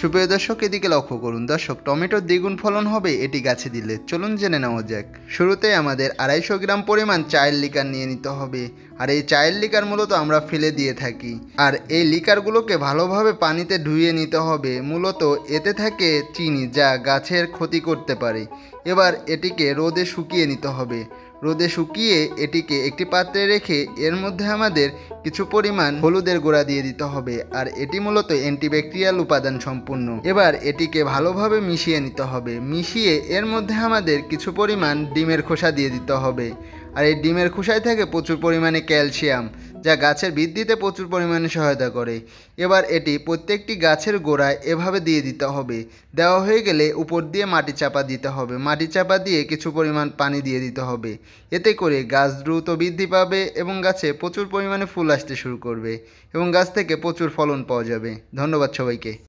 সুপ্রিয় দর্শক, এদিকে লক্ষ্য করুন। দর্শক, টমেটোর দ্বিগুণ ফলন হবে এটি গাছে দিলে। চলুন জেনে নেওয়া যাক। শুরুতে আমাদের 250 গ্রাম পরিমাণ চায়ের লিকার নিয়ে নিতে হবে। আর এই চায়ের লিকার মূলত আমরা ফেলে দিয়ে থাকি। আর এই লিকারগুলোকে ভালোভাবে পানিতে ধুয়ে নিতে হবে। মূলত এতে থাকে চিনি, যা গাছের ক্ষতি করতে পারে। এবার এটিকে রোদে শুকিয়ে নিতে হবে। রোদে শুকিয়ে এটিকে একটি পাত্রে রেখে এর মধ্যে আমাদের কিছু পরিমাণ হলুদের গুঁড়া দিয়ে দিতে হবে। আর এটি মূলত অ্যান্টিব্যাকটেরিয়াল উপাদান সম্পূর্ণ। এবার এটিকে ভালোভাবে মিশিয়ে নিতে হবে। মিশিয়ে এর মধ্যে আমাদের কিছু পরিমাণ ডিমের খোসা দিয়ে দিতে হবে। আর এই ডিমের খোসায় থাকে প্রচুর পরিমাণে ক্যালসিয়াম, যা গাছের বৃদ্ধিতে প্রচুর পরিমাণে সহায়তা করে। এবার এটি প্রত্যেকটি গাছের গোড়ায় এভাবে দিয়ে দিতে হবে। দেওয়া হয়ে গেলে উপর দিয়ে মাটি চাপা দিতে হবে। মাটি চাপা দিয়ে কিছু পরিমাণ পানি দিয়ে দিতে হবে। এতে করে গাছ দ্রুত বৃদ্ধি পাবে এবং গাছে প্রচুর পরিমাণে ফুল আসতে শুরু করবে এবং গাছ থেকে প্রচুর ফলন পাওয়া যাবে। ধন্যবাদ সবাইকে।